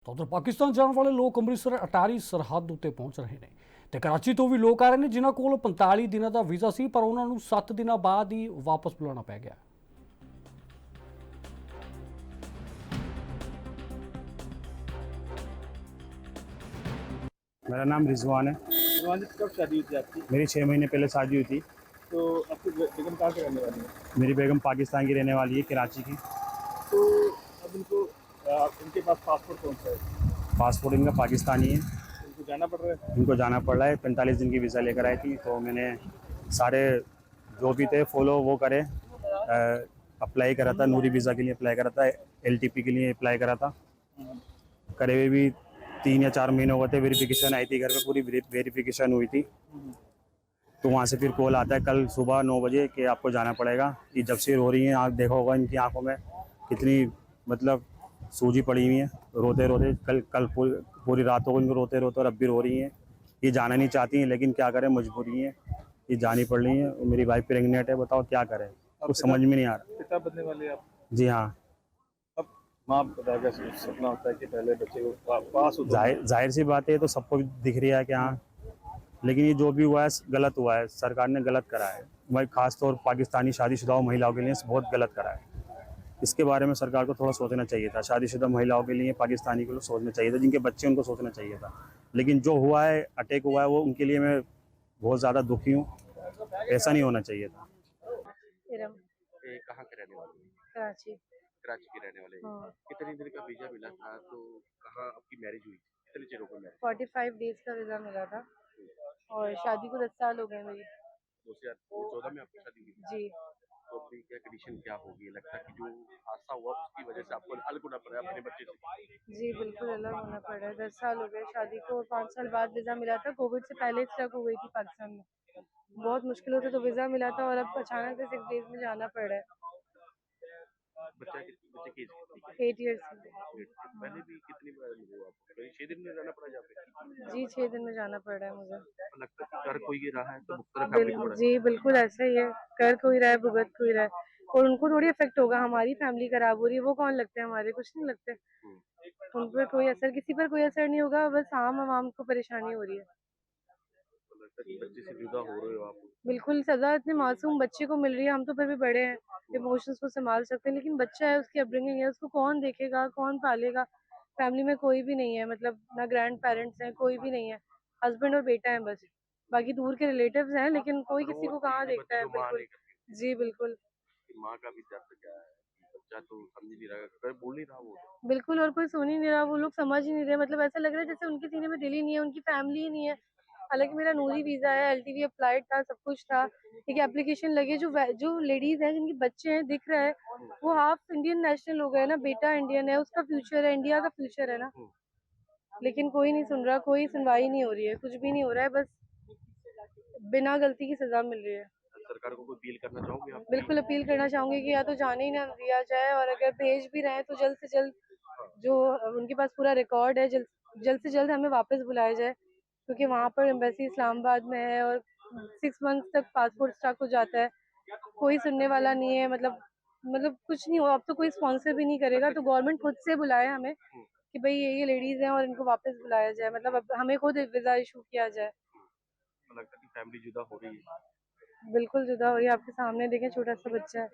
ਤਾਂ ਉਧਰ ਪਾਕਿਸਤਾਨ ਜਾਣ ਵਾਲੇ ਲੋਕ ਅੰਮ੍ਰਿਤਸਰ ਅਟਾਰੀ ਸਰਹੱਦ ਉੱਤੇ ਪਹੁੰਚ ਰਹੇ ਨੇ ਤੇ ਕਰਾਚੀ ਤੋਂ ਵੀ ਲੋਕ ਆ ਰਹੇ ਨੇ ਜਿਨ੍ਹਾਂ ਕੋਲ 45 ਦਿਨਾਂ ਦਾ ਵੀਜ਼ਾ ਸੀ ਪਰ ਉਹਨਾਂ ਨੂੰ 7 ਦਿਨਾਂ ਬਾਅਦ ਹੀ ਵਾਪਸ ਬੁਲਾਉਣਾ ਪੈ ਗਿਆ। मेरा नाम रिजवान है। रिजवान जी, कब शादी हुई थी आपकी? मेरी 6 महीने पहले शादी हुई थी। तो आपकी बेगम कहाँ से रहने वाली है? मेरी बेगम पाकिस्तान की रहने वाली है, कराची की। तो अब इनको इनके पास पासपोर्ट कौन सा है? पासपोर्ट इनका पाकिस्तानी है। इनको जाना पड़ रहा है? इनको जाना पड़ रहा है। 45 दिन की वीज़ा लेकर आई थी, तो मैंने सारे जो भी थे फॉलो वो करे। अप्लाई करा था, नूरी वीज़ा के लिए अप्लाई करा था, LTP के लिए अप्लाई करा था। करे हुए भी 3 या 4 महीने हो गए थे। वेरिफिकेशन आई थी घर पे, पूरी वेरिफिकेशन हुई थी। तो वहाँ से फिर कॉल आता है कल सुबह 9 बजे कि आपको जाना पड़ेगा। ये जब से रो रही हैं, आप देखा होगा इनकी आंखों में कितनी मतलब सूजी पड़ी हुई है, रोते रोते। कल पूरी रात हो गई इनको रोते रोते, और अब भी रो रही हैं। ये जाना नहीं चाहती हैं, लेकिन क्या करें, मजबूरी है, ये जानी पड़ रही है। मेरी वाइफ प्रेग्नेंट है, बताओ क्या करें, कुछ समझ में नहीं आ रहा। पिता बनने वाले आप? जी हाँ। अब माँ पिता का सपना होता है कि पहले बच्चे को पास हो। जाहिर सी बात है, तो सबको दिख रही है कि हाँ, लेकिन ये जो भी हुआ है गलत हुआ है। सरकार ने गलत करा है, भाई खासतौर पाकिस्तानी शादीशुदा महिलाओं के लिए बहुत गलत करा है। इसके बारे में सरकार को थोड़ा सोचना चाहिए था। शादीशुदा महिलाओं के लिए, पाकिस्तानी के लिए सोचना चाहिए था, जिनके बच्चे उनको सोचना चाहिए था। लेकिन जो हुआ है, अटैक हुआ है, वो उनके लिए मैं बहुत ज़्यादा दुखी हूँ। ऐसा नहीं होना चाहिए था। इरम, कहाँ के रहने वाले हैं? कराची। कराची के रहने वाले हैं। हाँ। कितने दिन का वीजा मिला था? तो कहाँ आपकी मैरिज हुई थी? कितने चिरों को मैरिज? 45 डेज का वीज़ा मिला था और शादी को 10 साल हो गए मेरी। 2014 में आपकी शादी हुई थी? जी। तो अपनी क्या कंडीशन क्या होगी? लगता है कि जो हादसा हुआ उसकी वजह से आपको अलग होना पड़ा अपने बच्चे से? जी, बिल्कुल अलग होना पड़ा है। 10 साल हो गए शादी को, 5 साल बाद वीज़ा मिला था। कोविड से पहले स्टक हो गई थी पाकिस्तान में। बहुत मुश्किलों से तो वीज़ा मिला था और अब अचानक से 6 डेज में जाना पड़ रहा है। बच्चे की एज कितनी 8 इयर्स की। है? पहले भी कितनी बार हुआ आपको? कहीं 6 दिन में जाना पड़ा यहाँ पे? जी, 6 दिन में जाना पड़ रहा है मुझे। तो लगता है कि कर कोई ये रहा है तो मुख्तलिफ फैमिली को पड़ा है। जी, बिल्कुल ऐसा ही है। कर कोई रहा है, भुगत कोई रहा है और उनको थोड़ी इफ़ेक्ट होगा। हमारी फैमिली खराब हो रही है, वो कौन लगते हैं हमारे? कुछ नहीं लगते। उन पर कोई असर, किसी पर कोई असर नहीं होगा, बस आम आवाम को परेशानी हो रही है। तो लगता है कि बच्चे से जुदा हो रहे हो आप। बिल्कुल, सज़ा इतने मासूम बच्चे को मिल रही है, हम तो फिर भी बड़े हैं, इमोशंस को सँभाल सकते हैं, लेकिन बच्चा है, उसकी अपब्रिंगिंग है, उसको कौन देखेगा, कौन पालेगा? फैमिली में कोई भी नहीं है, मतलब ना ग्रैंड पेरेंट्स हैं, कोई भी नहीं है। हस्बैंड और बेटा है बस, बाकी दूर के रिलेटिव्स हैं, लेकिन कोई किसी को कहाँ देखता है। बिल्कुल, जी बिल्कुल। माँ का भी दर्द क्या है? बच्चा तो समझ नहीं रहा, कोई बोल नहीं रहा वो। बिल्कुल, और कोई सुन ही नहीं रहा, वो लोग समझ ही नहीं रहे, मतलब ऐसा लग रहा है जैसे उनके सीने में दिल ही नहीं है, उनकी फैमिली ही नहीं है। हालाँकि मेरा नूरी वीज़ा है, LTV अप्लाइड था, सब कुछ था, ठीक है, एप्लीकेशन लगी, जो लेडीज़ हैं, जिनके बच्चे हैं, दिख रहा है, वो हाफ इंडियन नेशनल हो गए ना, बेटा इंडियन है, उसका फ्यूचर है, इंडिया का फ्यूचर है ना। लेकिन कोई नहीं सुन रहा, कोई सुनवाई नहीं हो रही है, कुछ भी नहीं हो रहा है, बस बिना गलती की सज़ा मिल रही है। सरकार को कोई अपील करना चाहोगे आप? बिल्कुल अपील करना चाहूँगी कि या तो जाने ही ना दिया जाए और अगर भेज भी रहे हैं तो जल्द से जल्द जो उनके पास पूरा रिकॉर्ड है जल्द से जल्द हमें वापस बुलाया जाए, क्योंकि वहाँ पर एम्बेसी इस्लामाबाद में है और 6 मंथ्स तक पासपोर्ट स्टक हो जाता है। कोई सुनने वाला नहीं है, मतलब कुछ नहीं हुआ, अब तो कोई स्पॉन्सर भी नहीं करेगा, तो गवर्नमेंट खुद से बुलाए हमें कि भई ये लेडीज़ हैं और इनको वापस बुलाया जाए, मतलब अब हमें खुद वीज़ा इश्यू किया जाए। तो लगता है कि फैमिली जुदा हो रही है। बिल्कुल जुदा हो रही है, आपके सामने देखें छोटा-सा बच्चा है।